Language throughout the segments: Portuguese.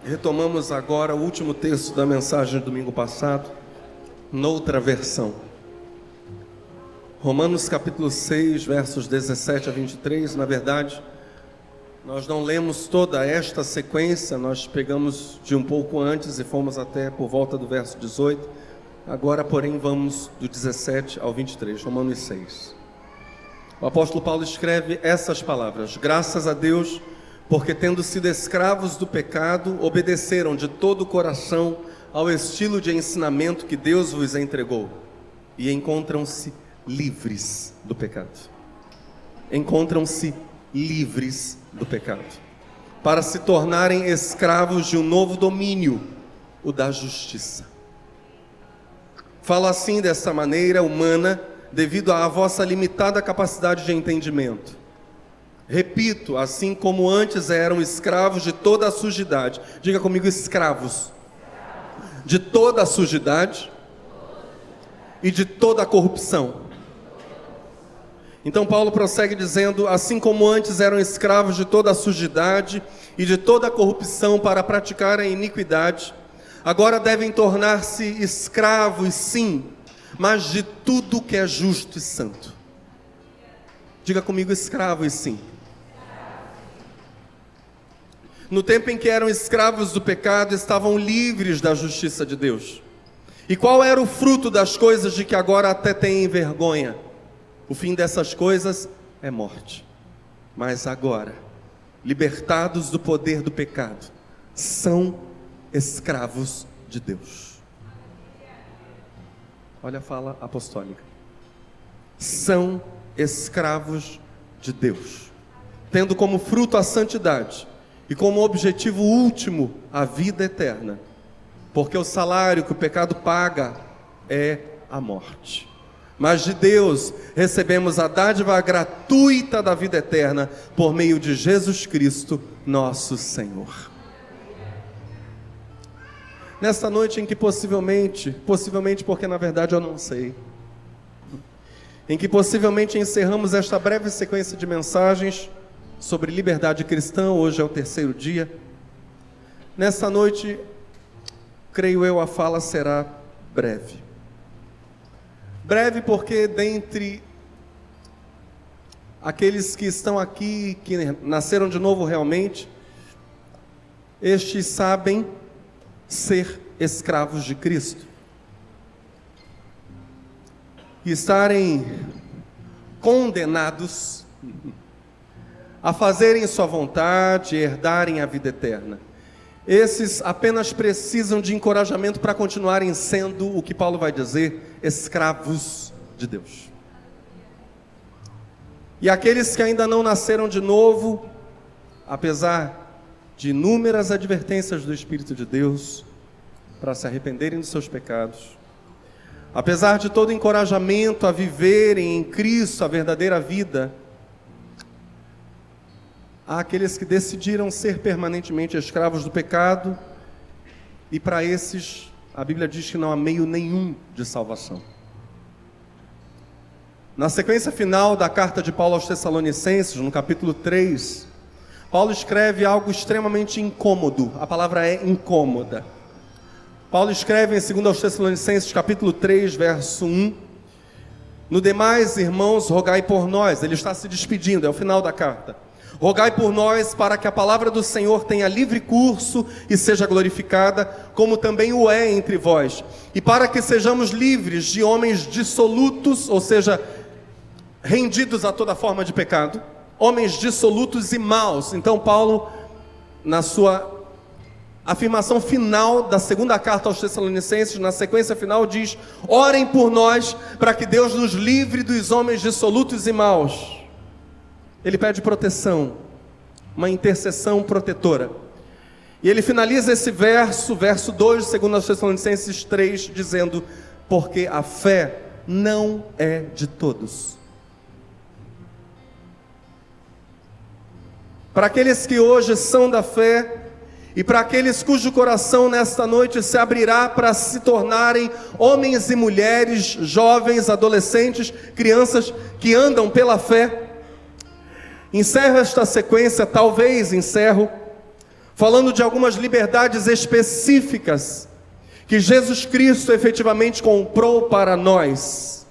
Retomamos agora o último texto da mensagem do domingo passado, noutra versão. Romanos capítulo 6, versos 17 a 23. Na verdade, nós não lemos toda esta sequência, nós pegamos de um pouco antes e fomos até por volta do verso 18. Agora, porém, vamos do 17 ao 23, Romanos 6. O apóstolo Paulo escreve essas palavras: graças a Deus, porque tendo sido escravos do pecado, obedeceram de todo o coração ao estilo de ensinamento que Deus vos entregou, e encontram-se livres do pecado. Encontram-se livres do pecado, para se tornarem escravos de um novo domínio, o da justiça. Falo assim dessa maneira humana, devido à vossa limitada capacidade de entendimento. Repito, assim como antes eram escravos de toda a sujidade. Diga comigo, escravos. De toda a sujidade e de toda a corrupção. Então Paulo prossegue dizendo: assim como antes eram escravos de toda a sujidade e de toda a corrupção para praticar a iniquidade, agora devem tornar-se escravos, sim, mas de tudo que é justo e santo. Diga comigo, escravos, sim. No tempo em que eram escravos do pecado, estavam livres da justiça de Deus. E qual era o fruto das coisas de que agora até têm vergonha? O fim dessas coisas é morte. Mas agora, libertados do poder do pecado, são escravos de Deus. Olha a fala apostólica. São escravos de Deus, tendo como fruto a santidade e como objetivo último a vida eterna, porque o salário que o pecado paga é a morte. Mas de Deus recebemos a dádiva gratuita da vida eterna por meio de Jesus Cristo, nosso Senhor. Nesta noite em que possivelmente porque na verdade eu não sei, em que possivelmente encerramos esta breve sequência de mensagens sobre liberdade cristã, hoje é o terceiro dia. Nessa noite, creio eu, a fala será breve. Breve porque dentre aqueles que estão aqui, que nasceram de novo realmente, estes sabem ser escravos de Cristo. E estarem condenados a fazerem sua vontade, herdarem a vida eterna. Esses apenas precisam de encorajamento para continuarem sendo, o que Paulo vai dizer, escravos de Deus. E aqueles que ainda não nasceram de novo, apesar de inúmeras advertências do Espírito de Deus, para se arrependerem dos seus pecados, apesar de todo encorajamento a viverem em Cristo a verdadeira vida, há aqueles que decidiram ser permanentemente escravos do pecado, e para esses, a Bíblia diz que não há meio nenhum de salvação. Na sequência final da carta de Paulo aos Tessalonicenses, no capítulo 3, Paulo escreve algo extremamente incômodo, a palavra é incômoda. Paulo escreve em 2 aos Tessalonicenses, capítulo 3, verso 1, no demais, irmãos, rogai por nós. Ele está se despedindo, é o final da carta. Rogai por nós para que a palavra do Senhor tenha livre curso e seja glorificada, como também o é entre vós, e para que sejamos livres de homens dissolutos, ou seja, rendidos a toda forma de pecado, homens dissolutos e maus. Então Paulo, na sua afirmação final da segunda carta aos Tessalonicenses, na sequência final diz: orem por nós para que Deus nos livre dos homens dissolutos e maus. Ele pede proteção, uma intercessão protetora. E ele finaliza esse verso 2 de 2 Tessalonicenses 3, dizendo: porque a fé não é de todos. Para aqueles que hoje são da fé, e para aqueles cujo coração nesta noite se abrirá para se tornarem homens e mulheres, jovens, adolescentes, crianças que andam pela fé, encerro esta sequência, talvez encerro, falando de algumas liberdades específicas que Jesus Cristo efetivamente comprou para nós.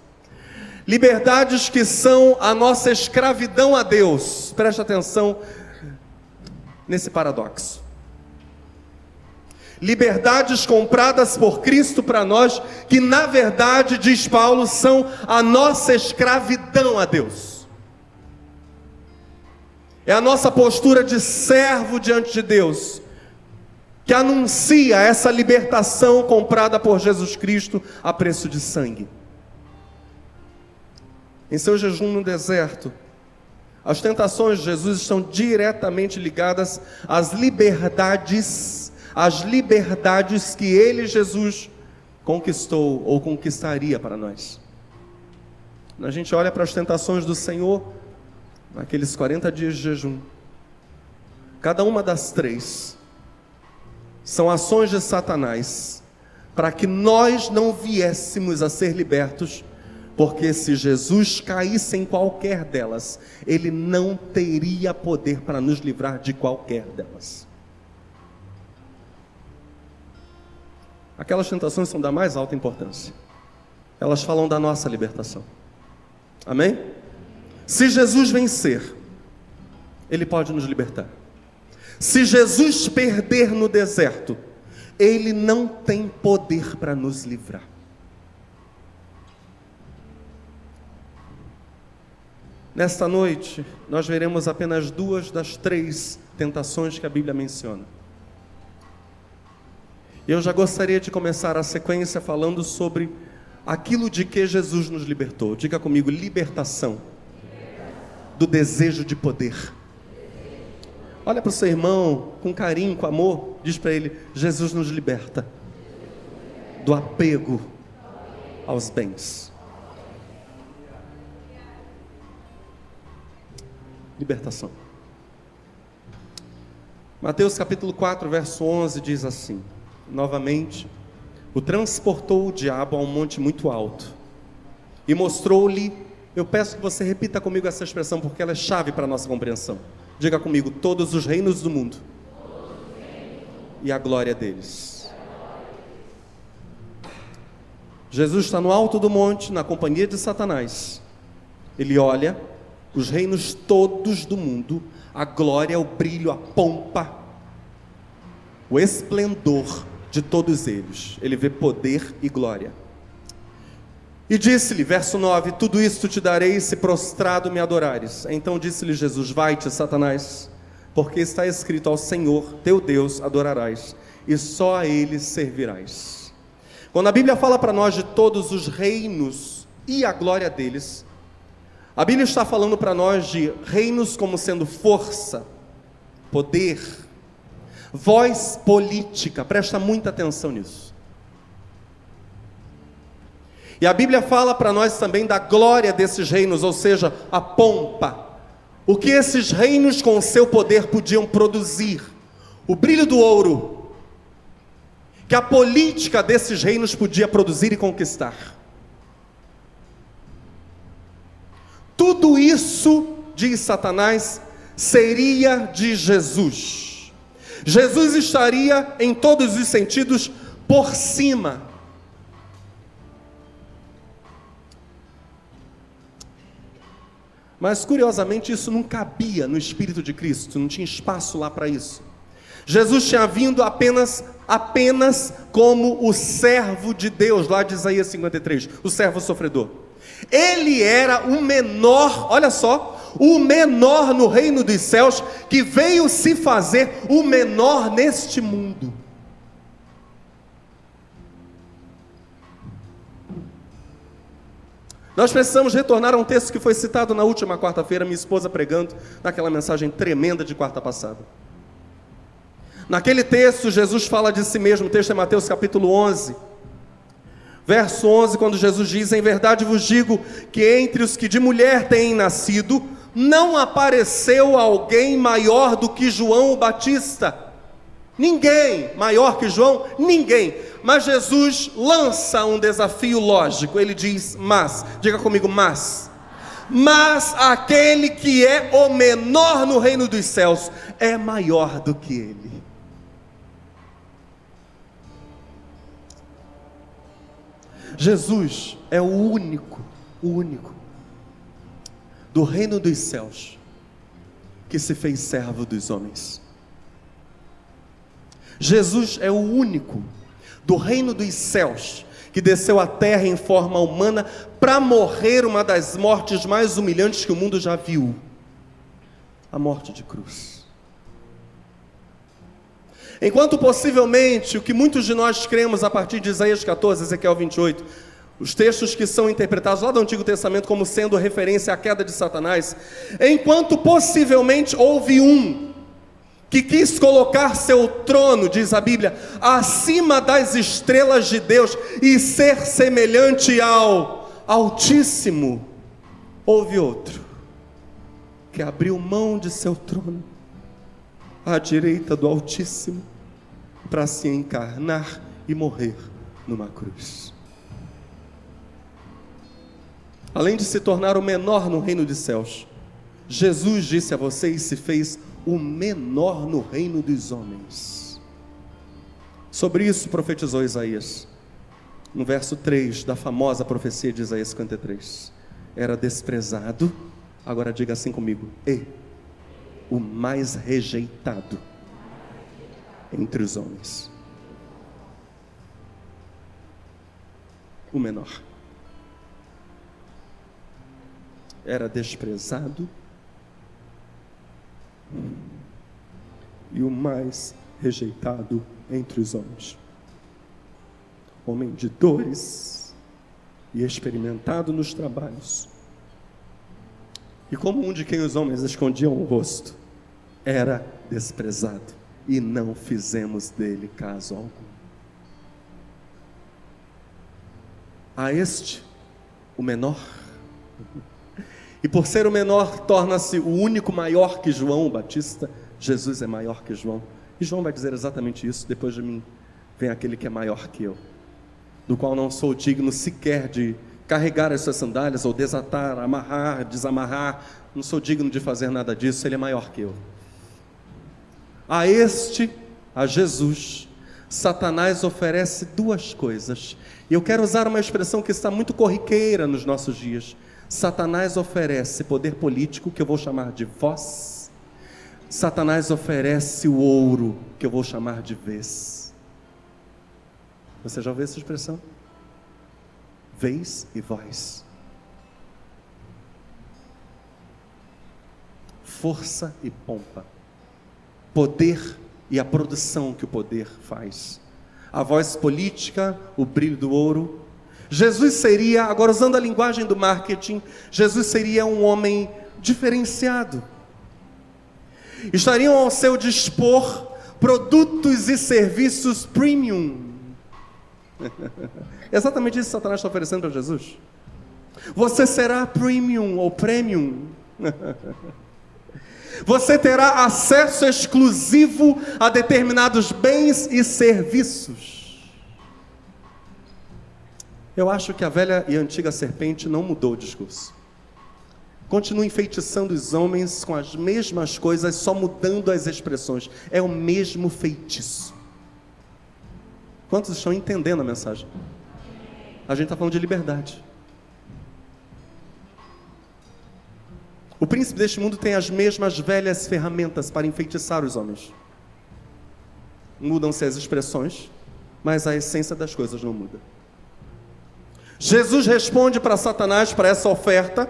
Liberdades que são a nossa escravidão a Deus. Preste atenção nesse paradoxo. Liberdades compradas por Cristo para nós, que na verdade, diz Paulo, são a nossa escravidão a Deus. É a nossa postura de servo diante de Deus, que anuncia essa libertação comprada por Jesus Cristo a preço de sangue. Em seu jejum no deserto, as tentações de Jesus estão diretamente ligadas às liberdades que ele, Jesus, conquistou ou conquistaria para nós. Quando a gente olha para as tentações do Senhor, naqueles 40 dias de jejum, cada uma das 3 são ações de Satanás, para que nós não viéssemos a ser libertos, porque se Jesus caísse em qualquer delas, ele não teria poder para nos livrar de qualquer delas. Aquelas tentações são da mais alta importância. Elas falam da nossa libertação. Amém? Se Jesus vencer, ele pode nos libertar. Se Jesus perder no deserto, ele não tem poder para nos livrar. Nesta noite, nós veremos apenas 2 das 3 tentações que a Bíblia menciona. Eu já gostaria de começar a sequência falando sobre aquilo de que Jesus nos libertou. Diga comigo, libertação do desejo de poder. Olha para o seu irmão com carinho, com amor, diz para ele: Jesus nos liberta do apego aos bens. Libertação. Mateus capítulo 4, verso 11 diz assim: novamente, o transportou o diabo a um monte muito alto e mostrou-lhe, eu peço que você repita comigo essa expressão, porque ela é chave para a nossa compreensão. Diga comigo, todos os reinos do mundo e a glória deles. Jesus está no alto do monte, na companhia de Satanás. Ele olha os reinos todos do mundo, a glória, o brilho, a pompa, o esplendor de todos eles. Ele vê poder e glória. E disse-lhe, verso 9: tudo isto te darei se prostrado me adorares. Então disse-lhe Jesus: vai-te, Satanás, porque está escrito: ao Senhor teu Deus adorarás, e só a Ele servirás. Quando a Bíblia fala para nós de todos os reinos e a glória deles, a Bíblia está falando para nós de reinos como sendo força, poder, voz política. Presta muita atenção nisso. E a Bíblia fala para nós também da glória desses reinos, ou seja, a pompa. O que esses reinos com o seu poder podiam produzir. O brilho do ouro que a política desses reinos podia produzir e conquistar. Tudo isso, diz Satanás, seria de Jesus. Jesus estaria, em todos os sentidos, por cima. Mas, curiosamente, isso não cabia no Espírito de Cristo, não tinha espaço lá para isso. Jesus tinha vindo apenas como o servo de Deus, lá de Isaías 53, o servo sofredor. Ele era o menor, olha só, o menor no reino dos céus, que veio se fazer o menor neste mundo. Nós precisamos retornar a um texto que foi citado na última quarta-feira, minha esposa pregando naquela mensagem tremenda de quarta passada. Naquele texto, Jesus fala de si mesmo, o texto é Mateus capítulo 11, verso 11, quando Jesus diz: em verdade vos digo que entre os que de mulher têm nascido, não apareceu alguém maior do que João o Batista. Ninguém maior que João, ninguém. Mas Jesus lança um desafio lógico. Ele diz: mas, diga comigo, mas aquele que é o menor no reino dos céus é maior do que ele. Jesus é o único do reino dos céus que se fez servo dos homens. Jesus é o único do reino dos céus que desceu à terra em forma humana para morrer uma das mortes mais humilhantes que o mundo já viu, a morte de cruz. Enquanto possivelmente o que muitos de nós cremos a partir de Isaías 14, Ezequiel 28, os textos que são interpretados lá do Antigo Testamento como sendo referência à queda de Satanás, enquanto possivelmente houve um que quis colocar seu trono, diz a Bíblia, acima das estrelas de Deus e ser semelhante ao Altíssimo, houve outro que abriu mão de seu trono à direita do Altíssimo para se encarnar e morrer numa cruz. Além de se tornar o menor no reino dos céus, Jesus disse a vocês, se fez o menor no reino dos homens. Sobre isso profetizou Isaías, no verso 3 da famosa profecia de Isaías 53. Era desprezado, agora diga assim comigo, o mais rejeitado entre os homens. O menor. Era desprezado e o mais rejeitado entre os homens. Homem de dores e experimentado nos trabalhos. E como um de quem os homens escondiam o rosto, era desprezado e não fizemos dele caso algum. A este, o menor, e por ser o menor, torna-se o único maior que João Batista. Jesus é maior que João. E João vai dizer exatamente isso. Depois de mim vem aquele que é maior que eu, do qual não sou digno sequer de carregar as suas sandálias, ou desatar, amarrar, desamarrar. Não sou digno de fazer nada disso. Ele é maior que eu. A este, a Jesus, Satanás oferece duas coisas. E eu quero usar uma expressão que está muito corriqueira nos nossos dias. Satanás oferece poder político, que eu vou chamar de voz. Satanás oferece o ouro, que eu vou chamar de vez. Você já ouviu essa expressão? Vez e voz. Força e pompa. Poder e a produção que o poder faz. A voz política, o brilho do ouro. Jesus seria, agora usando a linguagem do marketing, Jesus seria um homem diferenciado. Estariam ao seu dispor produtos e serviços premium. Exatamente isso que Satanás está oferecendo para Jesus. Você será premium ou premium. Você terá acesso exclusivo a determinados bens e serviços. Eu acho que a velha e antiga serpente não mudou o discurso. Continua enfeitiçando os homens com as mesmas coisas, só mudando as expressões. É o mesmo feitiço. Quantos estão entendendo a mensagem? A gente está falando de liberdade. O príncipe deste mundo tem as mesmas velhas ferramentas para enfeitiçar os homens. Mudam-se as expressões, mas a essência das coisas não muda. Jesus responde para Satanás, para essa oferta,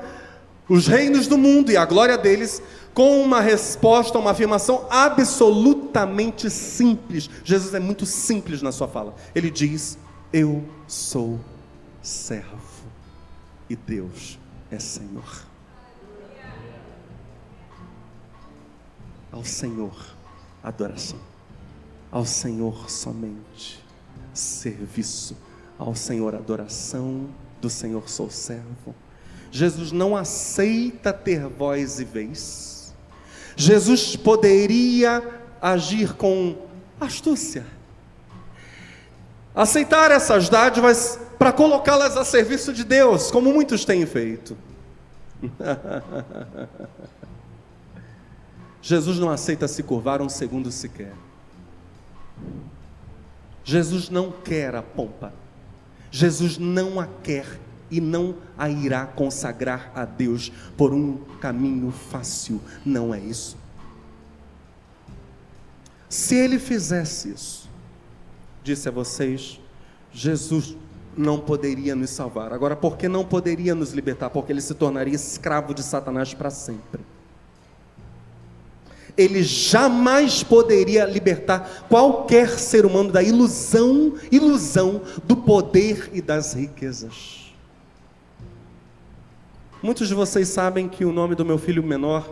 os reinos do mundo e a glória deles, com uma resposta, uma afirmação absolutamente simples. Jesus é muito simples na sua fala. Ele diz: eu sou servo e Deus é Senhor. Ao Senhor adoração, ao Senhor somente serviço, ao Senhor adoração, do Senhor sou servo. Jesus não aceita ter voz e vez. Jesus poderia agir com astúcia, aceitar essas dádivas para colocá-las a serviço de Deus, como muitos têm feito. Jesus não aceita se curvar um segundo sequer. Jesus não quer a pompa. Jesus não a quer e não a irá consagrar a Deus por um caminho fácil. Não é isso. Se ele fizesse isso, disse a vocês, Jesus não poderia nos salvar. Agora, por que não poderia nos libertar? Porque ele se tornaria escravo de Satanás para sempre. Ele jamais poderia libertar qualquer ser humano da ilusão do poder e das riquezas. Muitos de vocês sabem que o nome do meu filho menor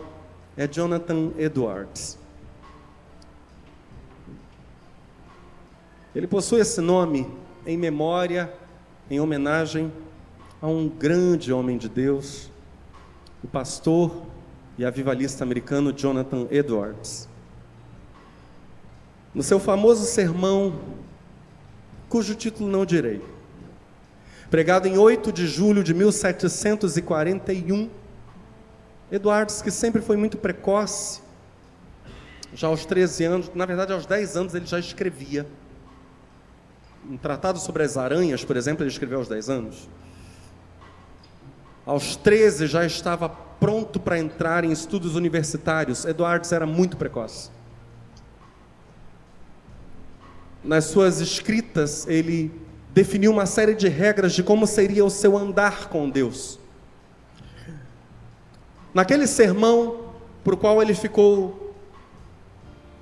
é Jonathan Edwards. Ele possui esse nome em memória, em homenagem a um grande homem de Deus, o pastor e avivalista americano Jonathan Edwards. No seu famoso sermão, cujo título não direi, pregado em 8 de julho de 1741, Edwards, que sempre foi muito precoce, já aos 13 anos, na verdade aos 10 anos ele já escrevia. Um tratado sobre as aranhas, por exemplo, ele escreveu aos 10 anos. Aos 13 já estava pronto para entrar em estudos universitários. Edwards era muito precoce. Nas suas escritas, ele definiu uma série de regras de como seria o seu andar com Deus. Naquele sermão, por qual ele ficou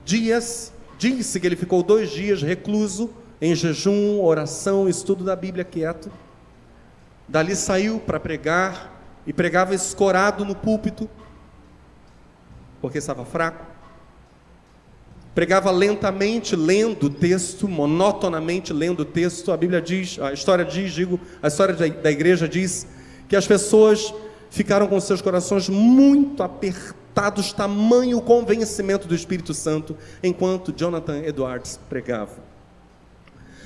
dias, disse que ele ficou 2 dias recluso, em jejum, oração, estudo da Bíblia quieto. Dali saiu para pregar, e pregava escorado no púlpito, porque estava fraco. Pregava lentamente, lendo o texto, monotonamente lendo o texto. A Bíblia diz, a história da igreja diz, que as pessoas ficaram com seus corações muito apertados, tamanho o convencimento do Espírito Santo, enquanto Jonathan Edwards pregava.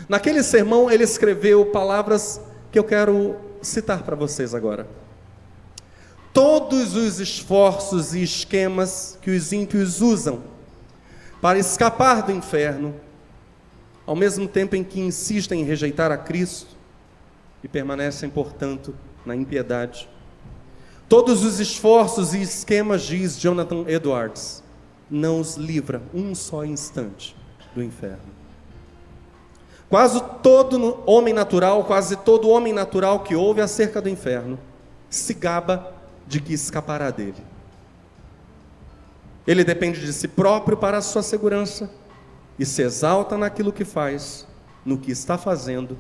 Naquele sermão ele escreveu palavras que eu quero citar para vocês agora. Todos os esforços e esquemas que os ímpios usam para escapar do inferno, ao mesmo tempo em que insistem em rejeitar a Cristo e permanecem, portanto, na impiedade. Todos os esforços e esquemas, diz Jonathan Edwards, não os livra um só instante do inferno. Quase todo homem natural que ouve acerca do inferno se gaba de que escapará dele. Ele depende de si próprio para a sua segurança e se exalta naquilo que faz, no que está fazendo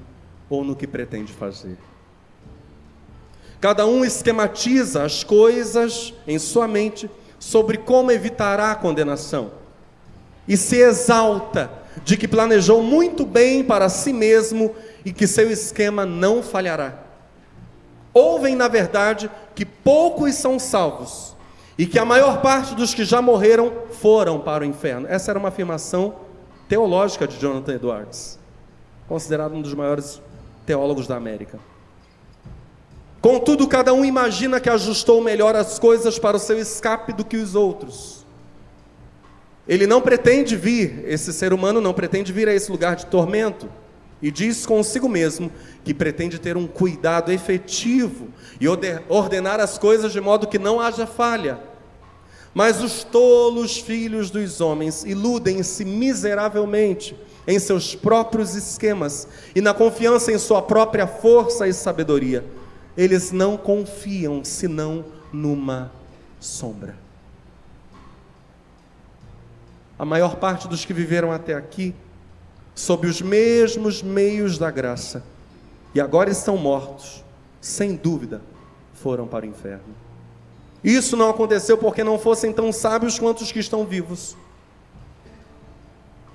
ou no que pretende fazer. Cada um esquematiza as coisas em sua mente sobre como evitará a condenação e se exalta de que planejou muito bem para si mesmo e que seu esquema não falhará. Ouvem, na verdade, que poucos são salvos e que a maior parte dos que já morreram foram para o inferno. Essa era uma afirmação teológica de Jonathan Edwards, considerado um dos maiores teólogos da América. Contudo, cada um imagina que ajustou melhor as coisas para o seu escape do que os outros. Ele não pretende vir, esse ser humano não pretende vir a esse lugar de tormento, e diz consigo mesmo que pretende ter um cuidado efetivo e ordenar as coisas de modo que não haja falha. Mas os tolos filhos dos homens iludem-se miseravelmente em seus próprios esquemas e na confiança em sua própria força e sabedoria. Eles não confiam senão numa sombra. A maior parte dos que viveram até aqui, sob os mesmos meios da graça, e agora estão mortos, sem dúvida, foram para o inferno. Isso não aconteceu porque não fossem tão sábios quanto os que estão vivos.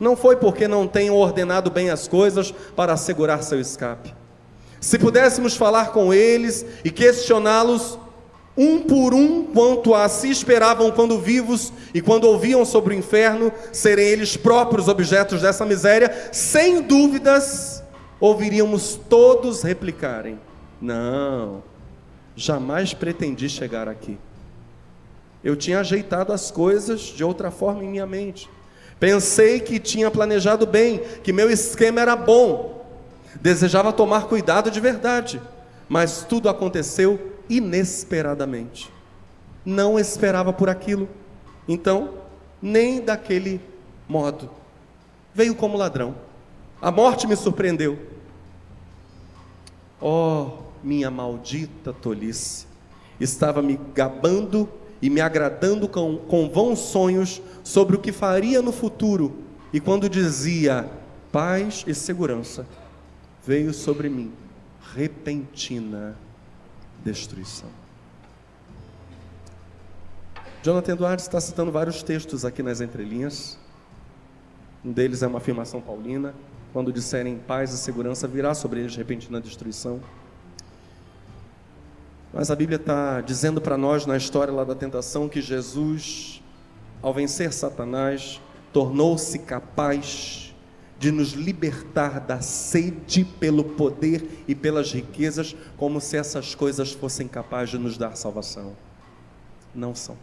Não foi porque não tenham ordenado bem as coisas para assegurar seu escape. Se pudéssemos falar com eles e questioná-los um por um quanto a se esperavam quando vivos e quando ouviam sobre o inferno serem eles próprios objetos dessa miséria, sem dúvidas ouviríamos todos replicarem: não, jamais pretendi chegar aqui. Eu tinha ajeitado as coisas de outra forma em minha mente. Pensei que tinha planejado bem, que meu esquema era bom. Desejava tomar cuidado de verdade, mas tudo aconteceu inesperadamente. Não esperava por aquilo. Então, nem daquele modo. Veio como ladrão. A morte me surpreendeu. Oh, minha maldita tolice. Estava me gabando e me agradando com vãos sonhos sobre o que faria no futuro. E quando dizia paz e segurança, veio sobre mim repentina destruição. Jonathan Edwards está citando vários textos aqui nas entrelinhas. Um deles é uma afirmação paulina: quando disserem paz e segurança, virá sobre eles repentina destruição. Mas a Bíblia está dizendo para nós, na história lá da tentação, que Jesus, ao vencer Satanás, tornou-se capaz de nos libertar da sede pelo poder e pelas riquezas, como se essas coisas fossem capazes de nos dar salvação. Não são.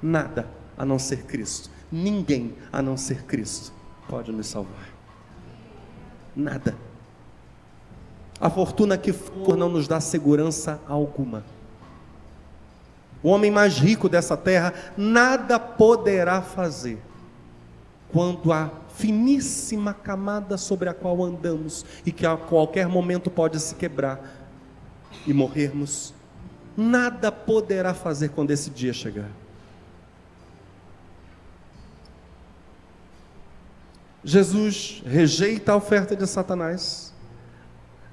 Nada a não ser Cristo, ninguém a não ser Cristo pode nos salvar. Nada. A fortuna que for não nos dá segurança alguma. O homem mais rico dessa terra nada poderá fazer quando a finíssima camada sobre a qual andamos e que a qualquer momento pode se quebrar e morrermos, nada poderá fazer quando esse dia chegar. Jesus rejeita a oferta de Satanás.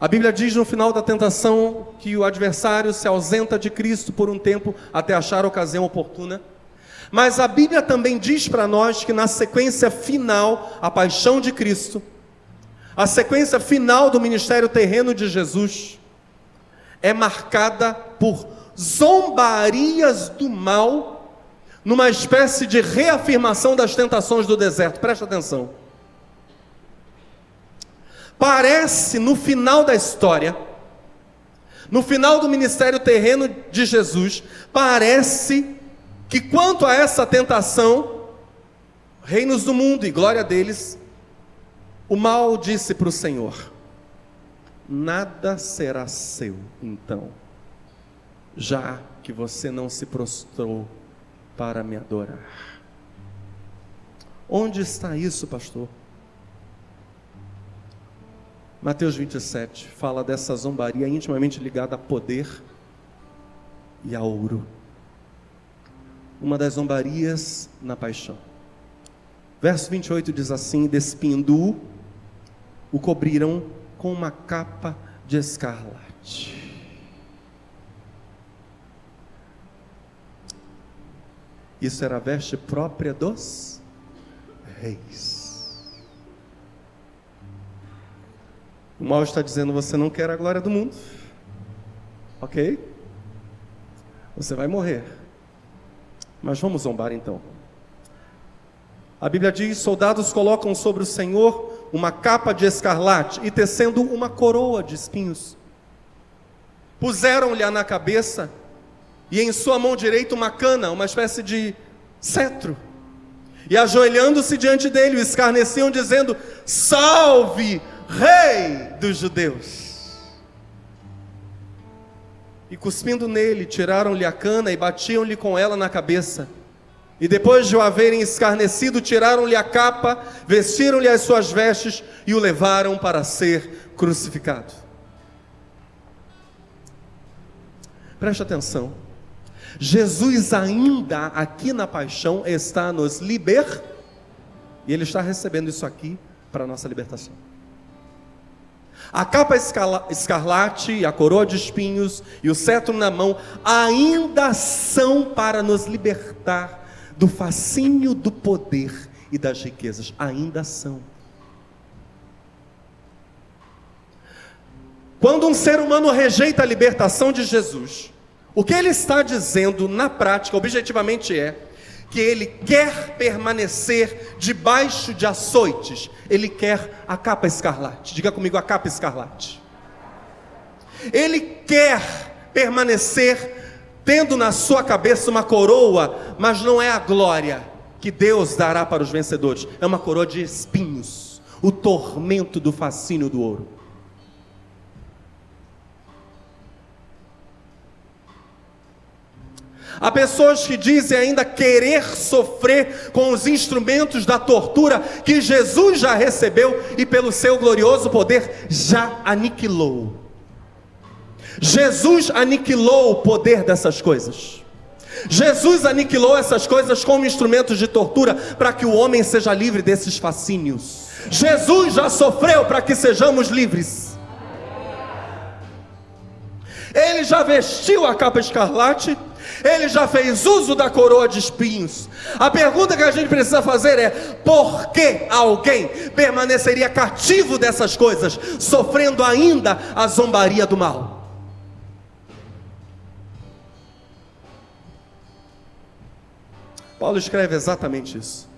A Bíblia diz no final da tentação que o adversário se ausenta de Cristo por um tempo até achar a ocasião oportuna. Mas a Bíblia também diz para nós que na sequência final, a paixão de Cristo, a sequência final do ministério terreno de Jesus, é marcada por zombarias do mal, numa espécie de reafirmação das tentações do deserto. Presta atenção. Parece, no final da história, no final do ministério terreno de Jesus, parece que quanto a essa tentação, reinos do mundo e glória deles, o mal disse para o Senhor: nada será seu, então, já que você não se prostrou para me adorar. Onde está isso, pastor? Mateus 27 fala dessa zombaria intimamente ligada a poder e a ouro. Uma das zombarias na paixão. Verso 28 diz assim: despindo-o, o cobriram com uma capa de escarlate. Isso era a veste própria dos reis. O mal está dizendo: você não quer a glória do mundo, ok? Você vai morrer. Mas vamos zombar então. A Bíblia diz: soldados colocam sobre o Senhor uma capa de escarlate e tecendo uma coroa de espinhos. Puseram-lhe na cabeça e em sua mão direita uma cana, uma espécie de cetro. E ajoelhando-se diante dele, o escarneciam dizendo: salve, Rei dos judeus. E cuspindo nele, tiraram-lhe a cana e batiam-lhe com ela na cabeça. E depois de o haverem escarnecido, tiraram-lhe a capa, vestiram-lhe as suas vestes e o levaram para ser crucificado. Preste atenção. Jesus ainda aqui na paixão está nos e ele está recebendo isso aqui para a nossa libertação. A capa escarlate, a coroa de espinhos e o cetro na mão ainda são para nos libertar do fascínio do poder e das riquezas. Ainda são. Quando um ser humano rejeita a libertação de Jesus, o que ele está dizendo na prática, objetivamente, é que ele quer permanecer debaixo de açoites. Ele quer a capa escarlate. Diga comigo: a capa escarlate. Ele quer permanecer tendo na sua cabeça uma coroa, mas não é a glória que Deus dará para os vencedores. É uma coroa de espinhos, o tormento do fascínio do ouro. Há pessoas que dizem ainda querer sofrer com os instrumentos da tortura que Jesus já recebeu e pelo seu glorioso poder já aniquilou. Jesus aniquilou o poder dessas coisas. Jesus aniquilou essas coisas como instrumentos de tortura para que o homem seja livre desses fascínios. Jesus já sofreu para que sejamos livres. Ele já vestiu a capa escarlate. Ele já fez uso da coroa de espinhos. A pergunta que a gente precisa fazer é: por que alguém permaneceria cativo dessas coisas, sofrendo ainda a zombaria do mal? Paulo escreve exatamente isso.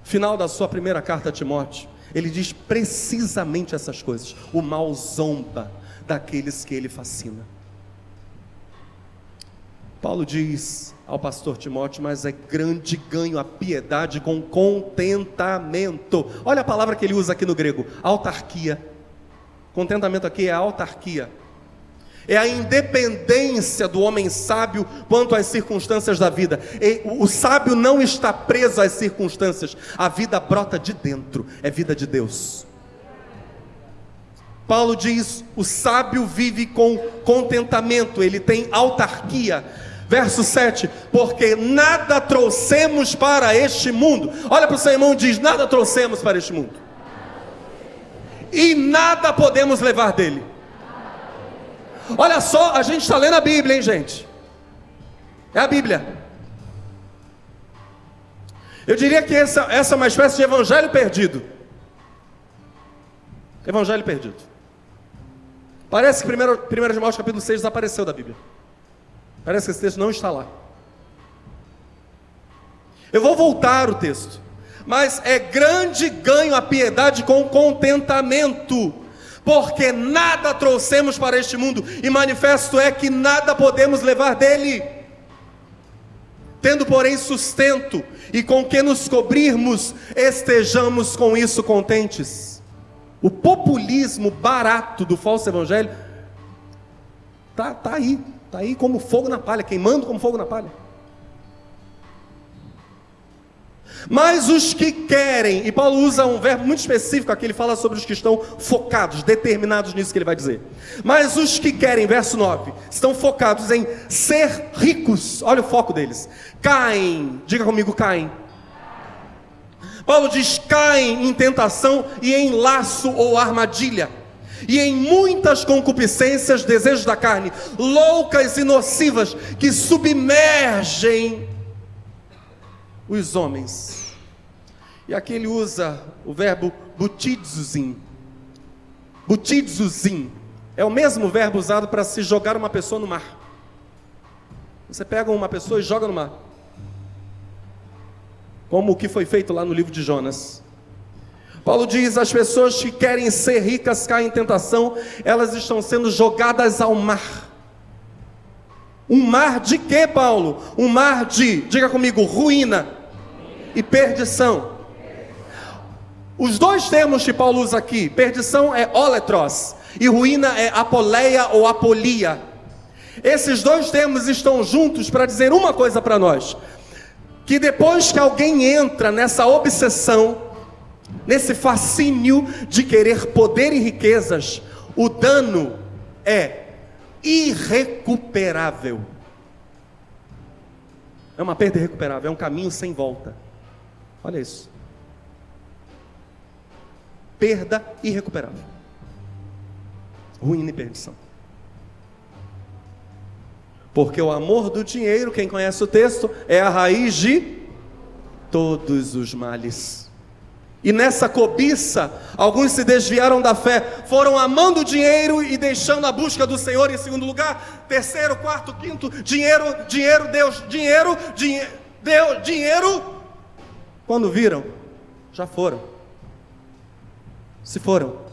Final da sua primeira carta a Timóteo, ele diz precisamente essas coisas. O mal zomba daqueles que ele fascina. Paulo diz ao pastor Timóteo: mas é grande ganho a piedade com contentamento. Olha a palavra que ele usa aqui no grego: autarquia. Contentamento aqui é autarquia. É a independência do homem sábio quanto às circunstâncias da vida. O sábio não está preso às circunstâncias. A vida brota de dentro, é vida de Deus. Paulo diz: o sábio vive com contentamento, ele tem autarquia. Verso 7, porque nada trouxemos para este mundo. Olha para o seu irmão e diz: nada trouxemos para este mundo, e nada podemos levar dele. Olha só, a gente está lendo a Bíblia, hein, gente? É a Bíblia. Eu diria que essa é uma espécie de evangelho perdido. Evangelho perdido. Parece que 1 Timóteo capítulo 6 desapareceu da Bíblia. Parece que esse texto não está lá. Eu vou voltar o texto. Mas é grande ganho a piedade com contentamento, porque nada trouxemos para este mundo, e manifesto é que nada podemos levar dele. Tendo porém sustento, e com que nos cobrirmos, estejamos com isso contentes. O populismo barato do falso evangelho está aí como fogo na palha, queimando como fogo na palha. Mas os que querem, e Paulo usa um verbo muito específico aqui, ele fala sobre os que estão focados, determinados nisso que ele vai dizer. Mas os que querem, verso 9, estão focados em ser ricos. Olha o foco deles. Caem, diga comigo, caem. Paulo diz: caem em tentação e em laço ou armadilha, e em muitas concupiscências, desejos da carne, loucas e nocivas, que submergem os homens. E aqui ele usa o verbo butizuzim. Butizuzim é o mesmo verbo usado para se jogar uma pessoa no mar. Você pega uma pessoa e joga no mar, como o que foi feito lá no livro de Jonas. Paulo diz: as pessoas que querem ser ricas caem em tentação, elas estão sendo jogadas ao mar. Um mar de quê, Paulo? Um mar de, diga comigo, ruína e perdição. Os dois termos que Paulo usa aqui, perdição é óletros e ruína é apoleia ou apolia. Esses dois termos estão juntos para dizer uma coisa para nós: que depois que alguém entra nessa obsessão, nesse fascínio de querer poder e riquezas, o dano é irrecuperável. É uma perda irrecuperável, é um caminho sem volta. Olha isso. Perda irrecuperável. Ruína e perdição. Porque o amor do dinheiro, quem conhece o texto, é a raiz de todos os males. E nessa cobiça, alguns se desviaram da fé, foram amando o dinheiro e deixando a busca do Senhor em segundo lugar. Terceiro, quarto, quinto, dinheiro, Deus, dinheiro. Quando viram, já foram. Se foram.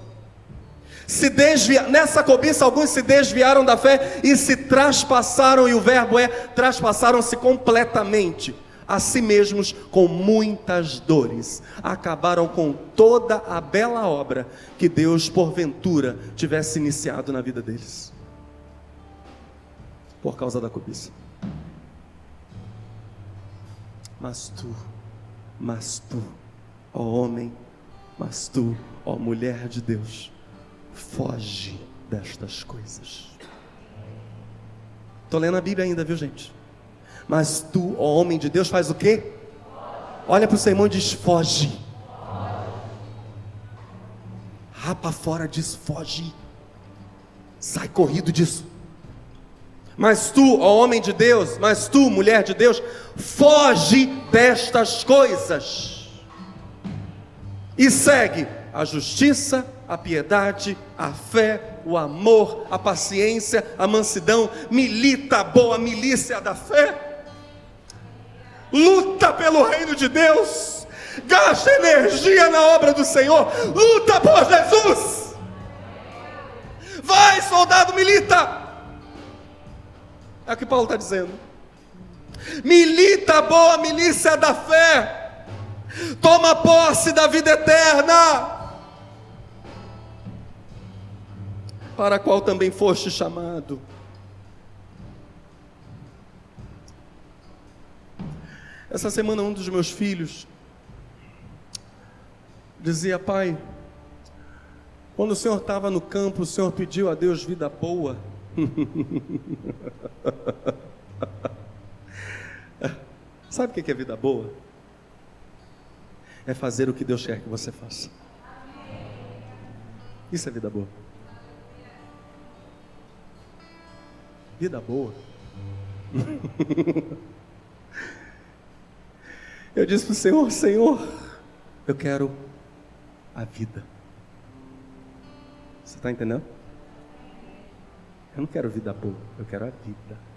Nessa cobiça, alguns se desviaram da fé e se traspassaram, e o verbo é traspassaram-se completamente. a si mesmos com muitas dores. Acabaram com toda a bela obra que Deus, porventura, tivesse iniciado na vida deles, por causa da cobiça. Mas tu, ó homem, mas tu, ó mulher de Deus, foge destas coisas. Estou lendo a Bíblia ainda, viu, gente? Mas tu, ó homem de Deus, faz o quê? Olha para o seu irmão e diz: foge. Rapa fora disso, foge. Sai corrido disso. Mas tu, ó homem de Deus, mas tu, mulher de Deus, foge destas coisas e segue a justiça, a piedade, a fé, o amor, a paciência, a mansidão. Milita a boa milícia da fé. Luta pelo reino de Deus. Gasta energia na obra do Senhor. Luta por Jesus. Vai, soldado, milita. É o que Paulo está dizendo. Milita a boa milícia da fé. Toma posse da vida eterna, para a qual também foste chamado. Essa semana um dos meus filhos dizia: pai, quando o senhor estava no campo, o senhor pediu a Deus vida boa. Sabe o que é vida boa? É fazer o que Deus quer que você faça. Isso é vida boa. Vida boa. Eu disse para o Senhor: Senhor, eu quero a vida. Você está entendendo? Eu não quero vida boa, eu quero a vida.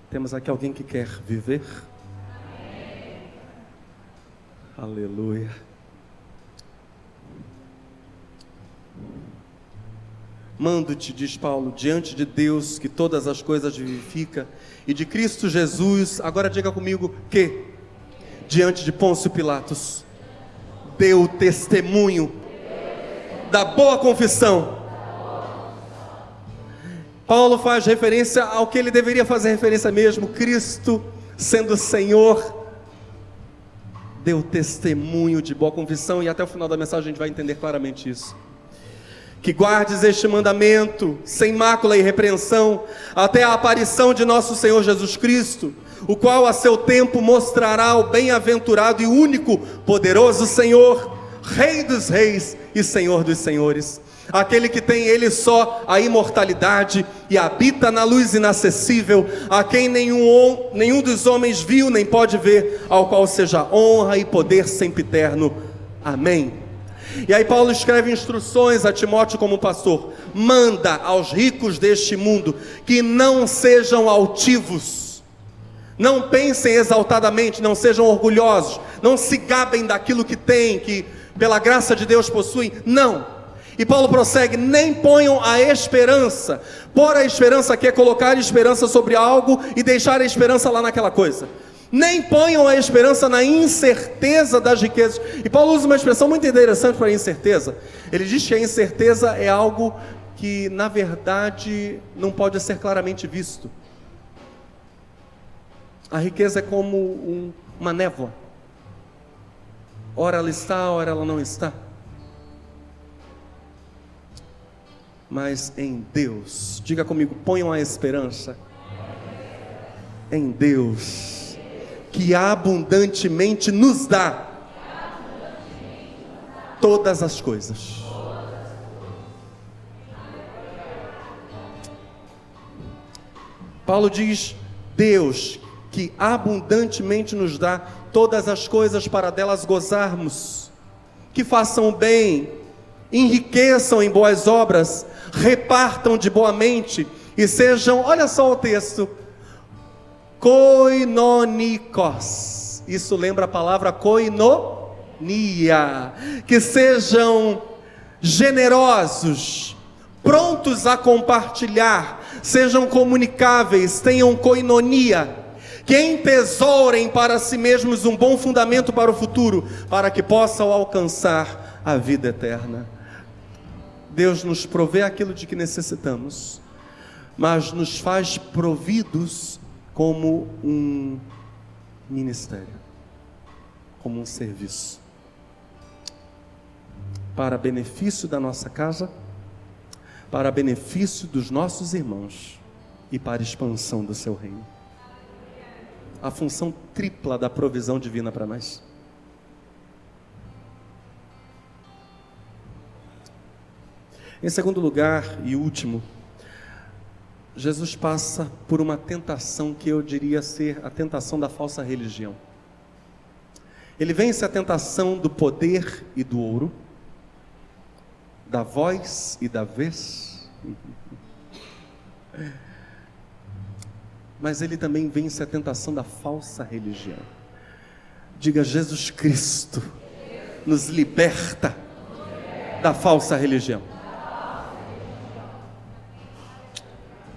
Temos aqui alguém que quer viver? Aleluia. Mando-te, diz Paulo, diante de Deus que todas as coisas vivifica, e de Cristo Jesus, agora diga comigo, que diante de Pôncio Pilatos deu testemunho da boa confissão. Paulo faz referência ao que ele deveria fazer referência mesmo. Cristo, sendo Senhor, deu testemunho de boa confissão, e até o final da mensagem a gente vai entender claramente isso. Que guardes este mandamento sem mácula e repreensão até a aparição de nosso Senhor Jesus Cristo, o qual a seu tempo mostrará o bem-aventurado e único poderoso Senhor, Rei dos reis e Senhor dos senhores, aquele que tem ele só a imortalidade e habita na luz inacessível, a quem nenhum dos homens viu nem pode ver, ao qual seja honra e poder sempre eterno. Amém. E aí Paulo escreve instruções a Timóteo como pastor: manda aos ricos deste mundo que não sejam altivos, não pensem exaltadamente, não sejam orgulhosos, não se gabem daquilo que têm, que pela graça de Deus possuem, não. E Paulo prossegue: nem ponham a esperança. Pôr a esperança aqui é colocar esperança sobre algo e deixar a esperança lá naquela coisa. Nem ponham a esperança na incerteza das riquezas. E Paulo usa uma expressão muito interessante para a incerteza. Ele diz que a incerteza é algo que na verdade não pode ser claramente visto. A riqueza é como uma névoa. Ora ela está, ora ela não está. Mas em Deus, diga comigo, ponham a esperança em Deus, que abundantemente nos dá todas as coisas. Paulo diz: Deus, que abundantemente nos dá todas as coisas para delas gozarmos, que façam o bem, enriqueçam em boas obras, repartam de boa mente e sejam, olha só o texto, koinonikos. Isso lembra a palavra koinonia. Que sejam generosos, prontos a compartilhar, sejam comunicáveis, tenham koinonia, que entesourem para si mesmos um bom fundamento para o futuro, para que possam alcançar a vida eterna. Deus nos provê aquilo de que necessitamos, mas nos faz providos como um ministério, como um serviço, para benefício da nossa casa, para benefício dos nossos irmãos e para a expansão do seu reino. A função tripla da provisão divina para nós. Em segundo lugar e último, Jesus passa por uma tentação que eu diria ser a tentação da falsa religião. Ele vence a tentação do poder e do ouro, da voz e da vez, mas ele também vence a tentação da falsa religião. Diga: Jesus Cristo nos liberta da falsa religião.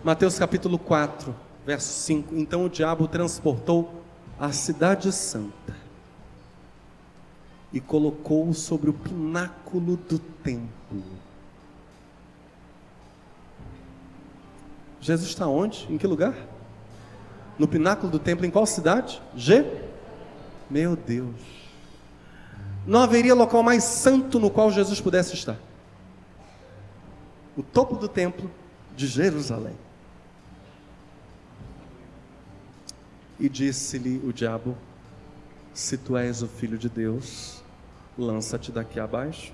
Mateus capítulo 4, verso 5. Então o diabo transportou a cidade santa e colocou-o sobre o pináculo do templo. Jesus está onde? Em que lugar? No pináculo do templo, em qual cidade? Meu Deus! Não haveria local mais santo no qual Jesus pudesse estar. O topo do templo de Jerusalém. E disse-lhe o diabo: se tu és o Filho de Deus, lança-te daqui abaixo,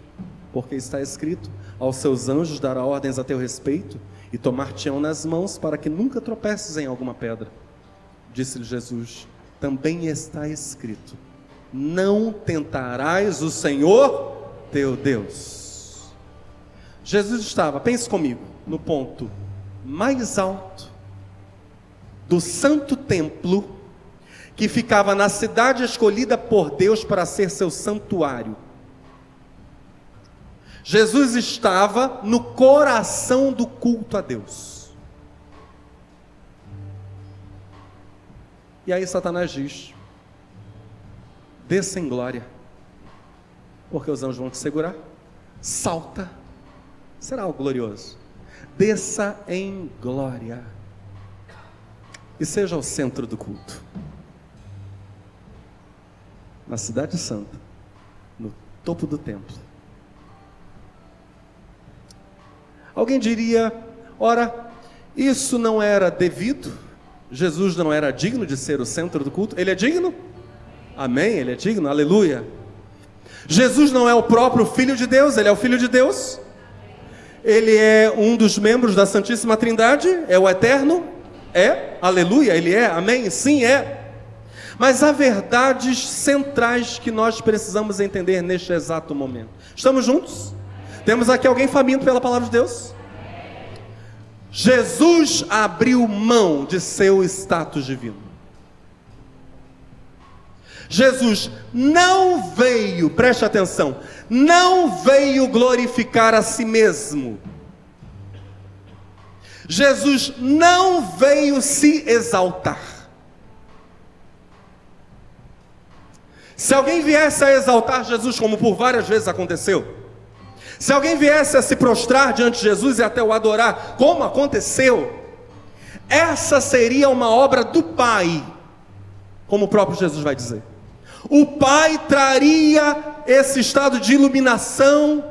porque está escrito: aos seus anjos dará ordens a teu respeito, e tomar-te-ão nas mãos, para que nunca tropeces em alguma pedra. Disse-lhe Jesus: também está escrito: não tentarás o Senhor teu Deus. Jesus estava, pense comigo, no ponto mais alto do santo templo, que ficava na cidade escolhida por Deus para ser seu santuário. Jesus estava no coração do culto a Deus. E aí Satanás diz: desça em glória, porque os anjos vão te segurar. Salta, será algo glorioso. Desça em glória e seja o centro do culto, na cidade santa, no topo do templo. Alguém diria: ora, isso não era devido? Jesus não era digno de ser o centro do culto? Ele é digno? Amém, ele é digno, aleluia. Jesus não é o próprio Filho de Deus, ele é o Filho de Deus. Ele é um dos membros da Santíssima Trindade, é o Eterno, é, aleluia, ele é, amém, sim, é. Mas há verdades centrais que nós precisamos entender neste exato momento. Estamos juntos? Temos aqui alguém faminto pela palavra de Deus? Jesus abriu mão de seu status divino. Jesus não veio, preste atenção, não veio glorificar a si mesmo. Jesus não veio se exaltar. Se alguém viesse a exaltar Jesus, como por várias vezes aconteceu, se alguém viesse a se prostrar diante de Jesus e até o adorar, como aconteceu, essa seria uma obra do Pai, como o próprio Jesus vai dizer. O Pai traria esse estado de iluminação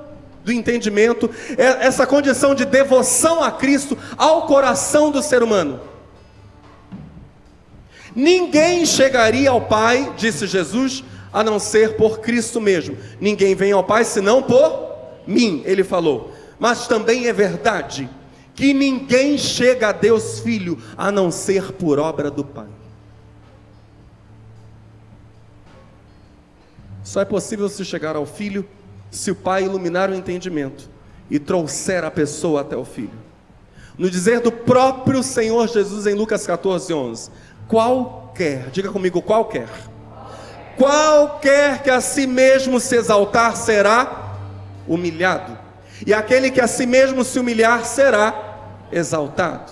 do entendimento, essa condição de devoção a Cristo ao coração do ser humano. Ninguém chegaria ao Pai, disse Jesus, a não ser por Cristo mesmo. Ninguém vem ao Pai senão por mim, ele falou. Mas também é verdade que ninguém chega a Deus Filho a não ser por obra do Pai. Só é possível se chegar ao Filho se o Pai iluminar o entendimento e trouxer a pessoa até o Filho. No dizer do próprio Senhor Jesus em Lucas 14:11, qualquer, diga comigo, qualquer que a si mesmo se exaltar será humilhado, e aquele que a si mesmo se humilhar será exaltado.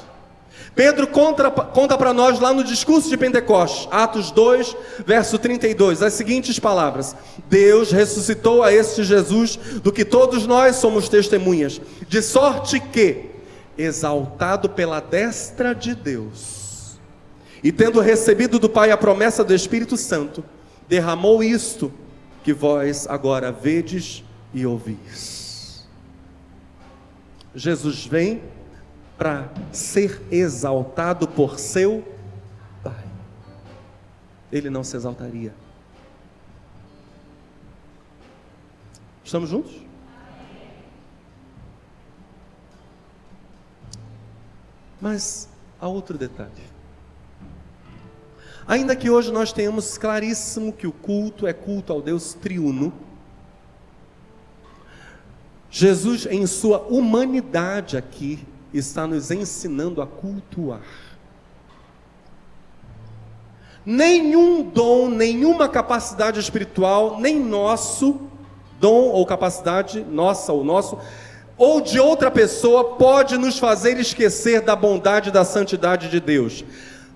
Pedro conta para nós lá no discurso de Pentecostes, Atos 2, verso 32, as seguintes palavras: Deus ressuscitou a este Jesus, do que todos nós somos testemunhas, de sorte que, exaltado pela destra de Deus, e tendo recebido do Pai a promessa do Espírito Santo, derramou isto que vós agora vedes e ouvis. Jesus vem para ser exaltado por seu Pai. Ele não se exaltaria. Estamos juntos? Mas há outro detalhe. Ainda que hoje nós tenhamos claríssimo que o culto é culto ao Deus triuno, Jesus, em sua humanidade aqui, está nos ensinando a cultuar. Nenhum dom, nenhuma capacidade espiritual, nem nosso dom ou capacidade, nossa ou nosso, ou de outra pessoa, pode nos fazer esquecer da bondade e da santidade de Deus.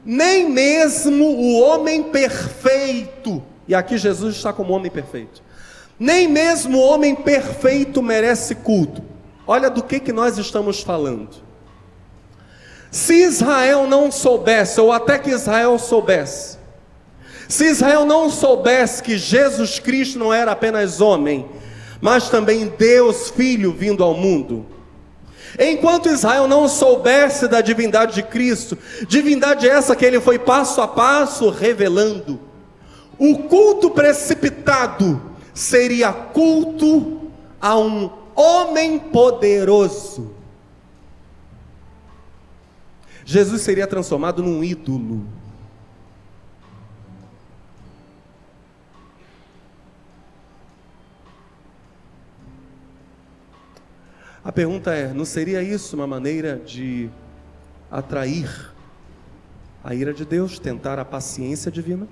Nem mesmo o homem perfeito, e aqui Jesus está como homem perfeito, nem mesmo o homem perfeito merece culto. Olha do que nós estamos falando. Se Israel não soubesse, ou até que Israel soubesse, se Israel não soubesse que Jesus Cristo não era apenas homem, mas também Deus Filho vindo ao mundo, enquanto Israel não soubesse da divindade de Cristo, divindade essa que ele foi passo a passo revelando, o culto precipitado seria culto a um homem poderoso. Jesus seria transformado num ídolo. A pergunta é: não seria isso uma maneira de atrair a ira de Deus, tentar a paciência divina?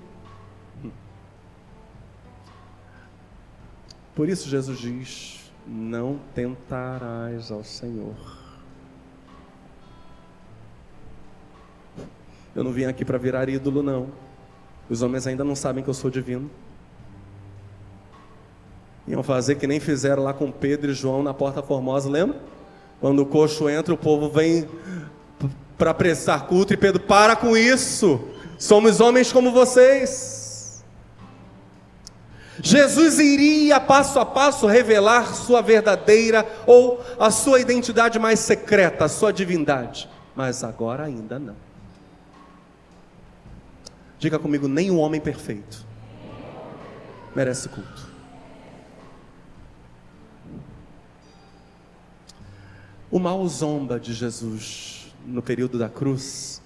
Por isso Jesus diz: não tentarás ao Senhor. Eu não vim aqui para virar ídolo, não. Os homens ainda não sabem que eu sou divino. Iam fazer que nem fizeram lá com Pedro e João na Porta Formosa, lembra? Quando o coxo entra, o povo vem para prestar culto, e Pedro: para com isso, somos homens como vocês. Jesus iria passo a passo revelar sua verdadeira, ou a sua identidade mais secreta, a sua divindade, mas agora ainda não. Diga comigo: nem o homem perfeito merece culto. O mal zomba de Jesus no período da cruz,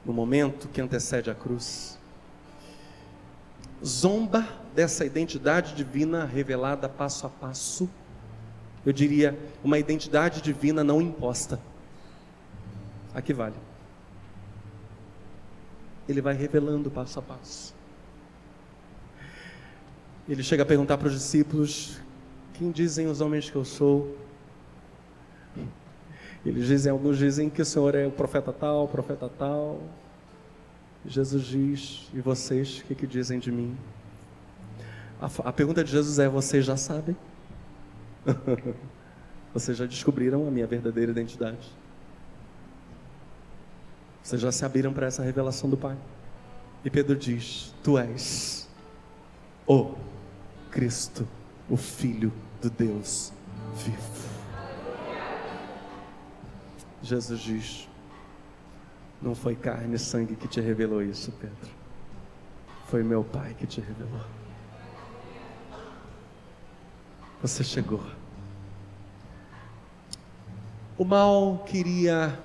no momento que antecede a cruz. Zomba dessa identidade divina revelada passo a passo. Eu diria, uma identidade divina não imposta. Aqui vale. Ele vai revelando passo a passo. Ele chega a perguntar para os discípulos: quem dizem os homens que eu sou? Alguns dizem que o Senhor é o profeta tal, o profeta tal. Jesus diz: e vocês, o que dizem de mim? A pergunta de Jesus é: vocês já sabem? Vocês já descobriram a minha verdadeira identidade? Vocês já se abriram para essa revelação do Pai? E Pedro diz: tu és o Cristo, o Filho do Deus vivo. Jesus diz: não foi carne e sangue que te revelou isso, Pedro. Foi meu Pai que te revelou. Você chegou. O mal queria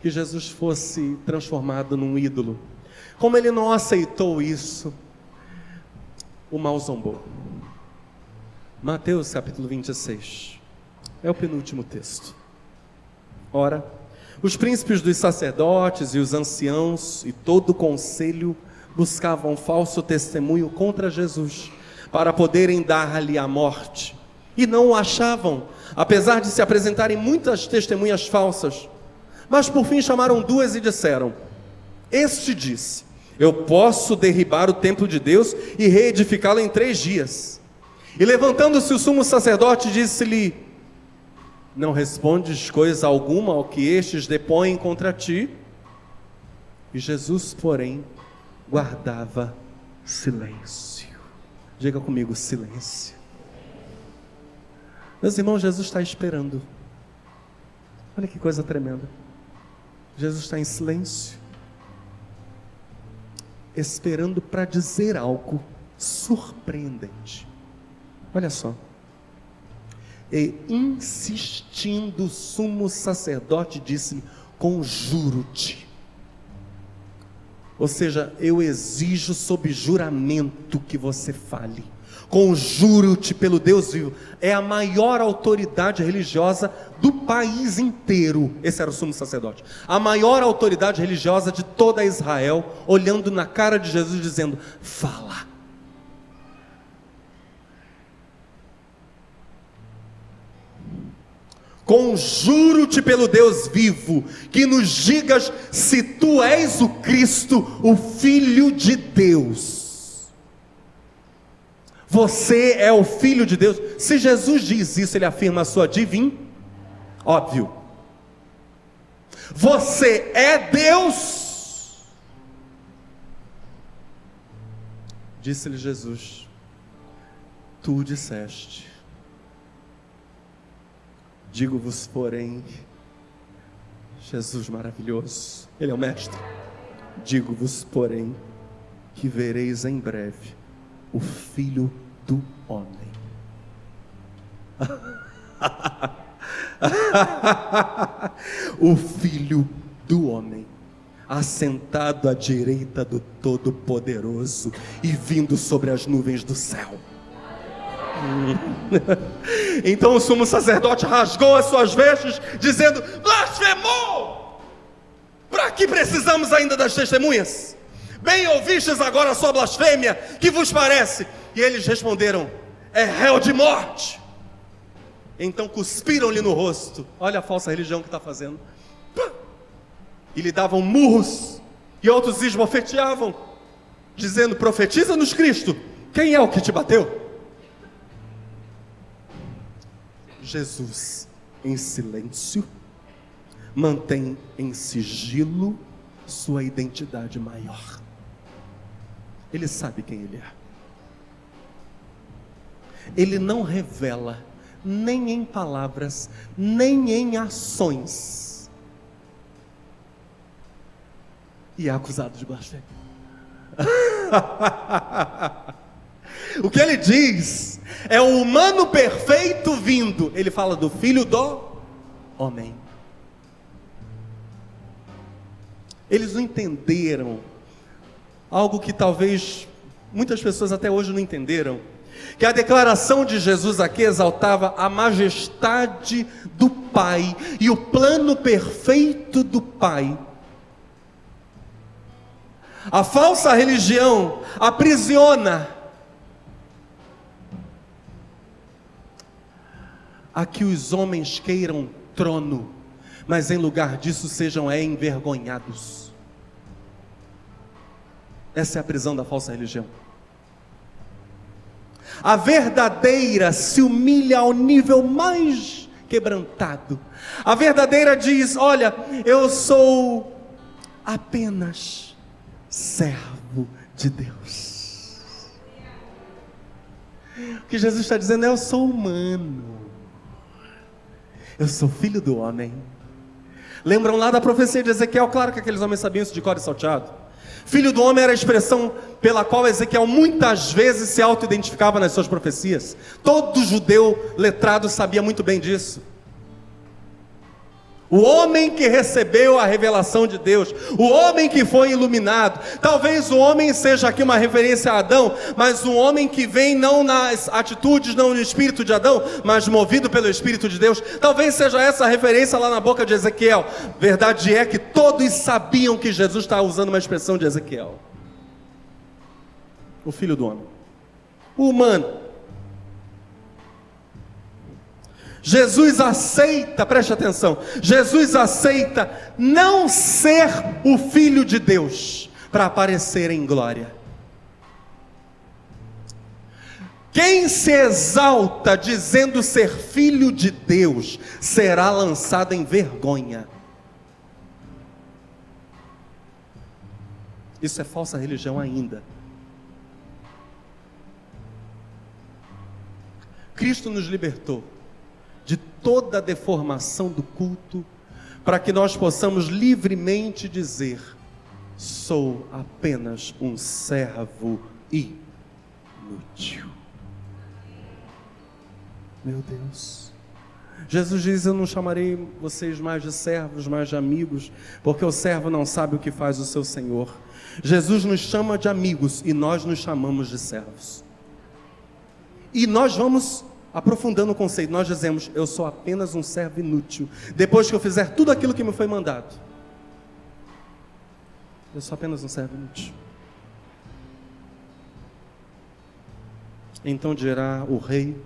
que Jesus fosse transformado num ídolo. Como ele não aceitou isso, o mal zombou. Mateus capítulo 26 é o penúltimo texto. Ora, os príncipes dos sacerdotes e os anciãos e todo o conselho buscavam falso testemunho contra Jesus, para poderem dar-lhe a morte, e não o achavam, apesar de se apresentarem muitas testemunhas falsas. Mas por fim chamaram duas e disseram: este disse: eu posso derribar o templo de Deus e reedificá-lo em 3 dias. E levantando-se o sumo sacerdote, disse-lhe: não respondes coisa alguma ao que estes depõem contra ti? E Jesus, porém, guardava silêncio. Diga comigo: silêncio. Meus irmãos, Jesus está esperando. Olha que coisa tremenda. Jesus está em silêncio, esperando para dizer algo surpreendente. Olha só. E insistindo, o sumo sacerdote disse-lhe: conjuro-te. Ou seja, eu exijo sob juramento que você fale. Conjuro-te pelo Deus vivo. É a maior autoridade religiosa do país inteiro. Esse era o sumo sacerdote. A maior autoridade religiosa de toda Israel, olhando na cara de Jesus, dizendo: fala. Conjuro-te pelo Deus vivo, que nos digas se tu és o Cristo, o Filho de Deus. Você é o Filho de Deus. Se Jesus diz isso, ele afirma a sua divindade. Óbvio. Você é Deus. Disse-lhe Jesus: tu disseste. Digo-vos, porém, Jesus maravilhoso, Ele é o Mestre. Digo-vos, porém, que vereis em breve o Filho do Homem. O Filho do Homem, assentado à direita do Todo-Poderoso e vindo sobre as nuvens do céu. Então o sumo sacerdote rasgou as suas vestes, dizendo: blasfemou! Para que precisamos ainda das testemunhas? Bem ouvistes agora a sua blasfêmia, que vos parece? E eles responderam: é réu de morte. Então cuspiram-lhe no rosto. Olha a falsa religião que está fazendo. E lhe davam murros, e outros esbofeteavam, dizendo: profetiza-nos, Cristo, quem é o que te bateu? Jesus, em silêncio, mantém em sigilo sua identidade maior. Ele sabe quem ele é. Ele não revela, nem em palavras, nem em ações. E é acusado de blasfêmia. O que ele diz é o humano perfeito vindo. Ele fala do Filho do Homem. Eles não entenderam algo que talvez muitas pessoas até hoje não entenderam, que a declaração de Jesus aqui exaltava a majestade do Pai e o plano perfeito do Pai. A falsa religião aprisiona a que os homens queiram trono, mas em lugar disso sejam envergonhados. Essa é a prisão da falsa religião. A verdadeira se humilha ao nível mais quebrantado. A verdadeira diz: olha, eu sou apenas servo de Deus. O que Jesus está dizendo é: eu sou humano, eu sou filho do homem. Lembram lá da profecia de Ezequiel? Claro que aqueles homens sabiam isso de cor e salteado. Filho do homem era a expressão pela qual Ezequiel muitas vezes se auto-identificava nas suas profecias. Todo judeu letrado sabia muito bem disso. O homem que recebeu a revelação de Deus, o homem que foi iluminado. Talvez o homem seja aqui uma referência a Adão, mas um homem que vem não nas atitudes, não no espírito de Adão, mas movido pelo Espírito de Deus. Talvez seja essa a referência lá na boca de Ezequiel. Verdade é que todos sabiam que Jesus está usando uma expressão de Ezequiel. O Filho do Homem, o humano. Jesus aceita, preste atenção, Jesus aceita não ser o Filho de Deus para aparecer em glória. Quem se exalta dizendo ser filho de Deus, será lançado em vergonha. Isso é falsa religião ainda. Cristo nos libertou de toda a deformação do culto, para que nós possamos livremente dizer: sou apenas um servo inútil. Meu Deus, Jesus diz: eu não chamarei vocês mais de servos, mais de amigos, porque o servo não sabe o que faz o seu Senhor. Jesus nos chama de amigos e nós nos chamamos de servos. E nós vamos aprofundando o conceito. Nós dizemos: eu sou apenas um servo inútil, depois que eu fizer tudo aquilo que me foi mandado. Eu sou apenas um servo inútil. Então dirá o rei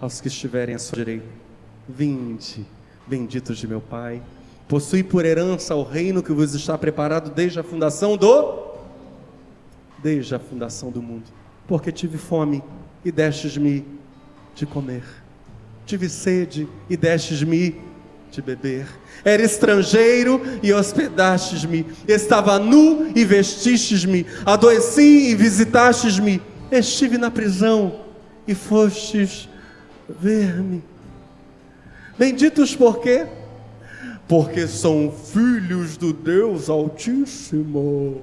aos que estiverem à sua direita: vinde, benditos de meu Pai, possui por herança o reino que vos está preparado desde a fundação do mundo. Porque tive fome e destes-me de comer, tive sede e destes-me de beber, era estrangeiro e hospedastes-me, estava nu e vestistes-me, adoeci e visitastes-me, estive na prisão e fostes ver-me. Benditos por quê? Porque são filhos do Deus Altíssimo.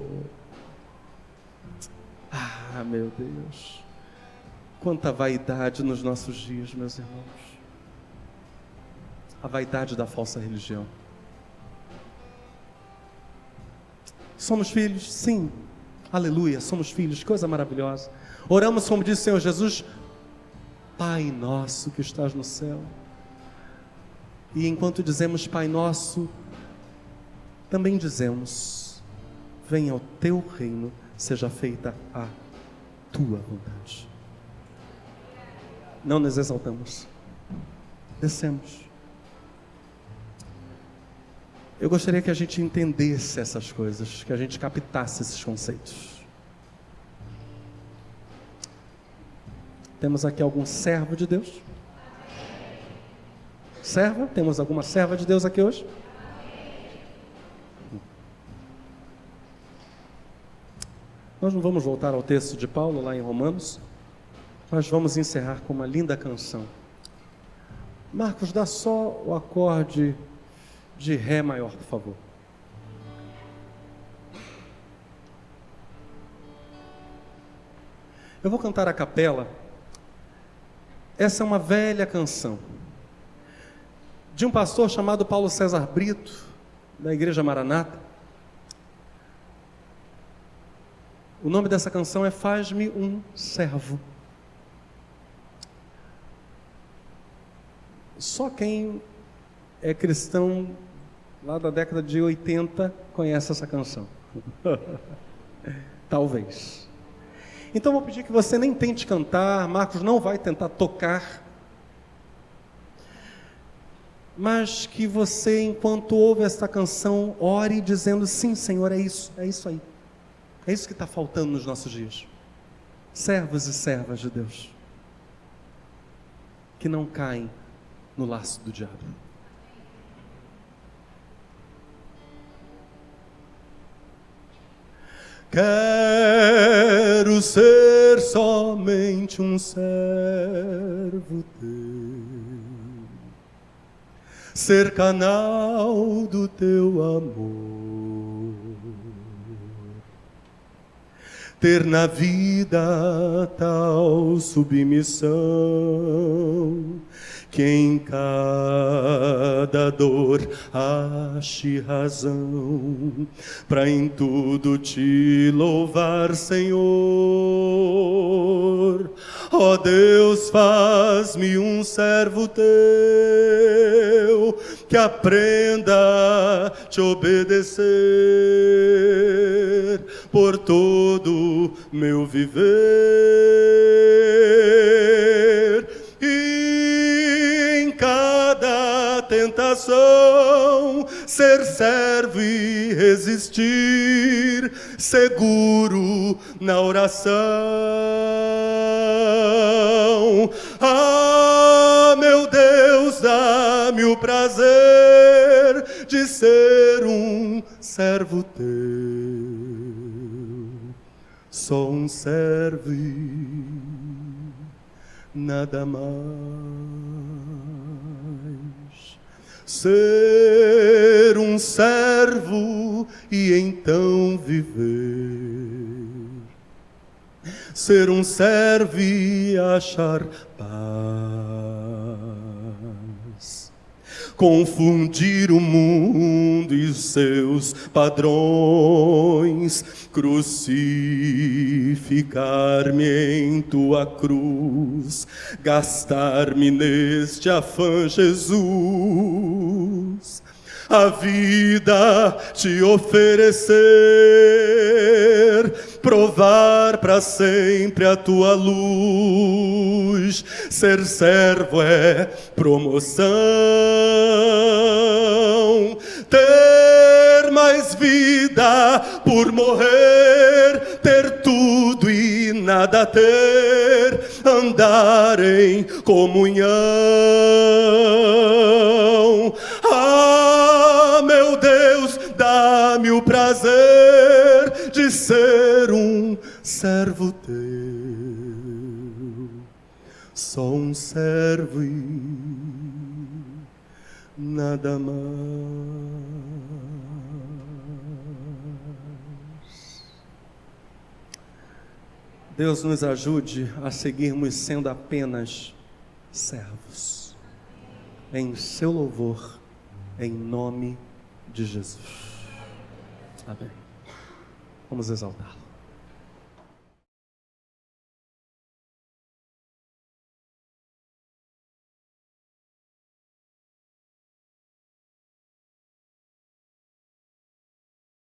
Ah, meu Deus, quanta vaidade nos nossos dias, meus irmãos. A vaidade da falsa religião. Somos filhos? Sim. Aleluia, somos filhos, coisa maravilhosa. Oramos como disse o Senhor Jesus: Pai nosso que estás no céu. E enquanto dizemos Pai nosso, também dizemos: venha o teu reino, seja feita a tua vontade. Não nos exaltamos, descemos. Eu gostaria que a gente entendesse essas coisas, que a gente captasse esses conceitos. Temos aqui algum servo de Deus? Serva? Temos alguma serva de Deus aqui hoje? Nós não vamos voltar ao texto de Paulo lá em Romanos, mas vamos encerrar com uma linda canção. Marcos, dá só o acorde de Ré maior, por favor. Eu vou cantar a capela. Essa é uma velha canção de um pastor chamado Paulo César Brito, da Igreja Maranata. O nome dessa canção é Faz-me um Servo. Só quem é cristão lá da década de 80 conhece essa canção. Talvez. Então vou pedir que você nem tente cantar, Marcos não vai tentar tocar, mas que você, enquanto ouve esta canção, ore dizendo: sim, Senhor, é isso aí. É isso que está faltando nos nossos dias. Servos e servas de Deus, que não caem no laço do diabo. Quero ser somente um servo teu, ser canal do teu amor, ter na vida tal submissão, que em cada dor ache razão, para em tudo te louvar, Senhor. Ó Deus, faz-me um servo teu, que aprenda a te obedecer por todo meu viver. coração, ser servo e resistir, seguro na oração. Ah, meu Deus, dá-me o prazer de ser um servo teu, só um servo e nada mais. Ser um servo e então viver, ser um servo e achar paz, confundir o mundo e seus padrões, crucificar-me em tua cruz, gastar-me neste afã, Jesus, a vida te oferecer, provar para sempre a tua luz. Ser servo é promoção, ter mais vida por morrer, ter tudo e nada ter, andar em comunhão. Ah, meu Deus, dá-me o prazer de ser um servo teu, só um servo e nada mais. Deus nos ajude a seguirmos sendo apenas servos, em seu louvor, em nome de Jesus. Amém. Vamos exaltá-lo.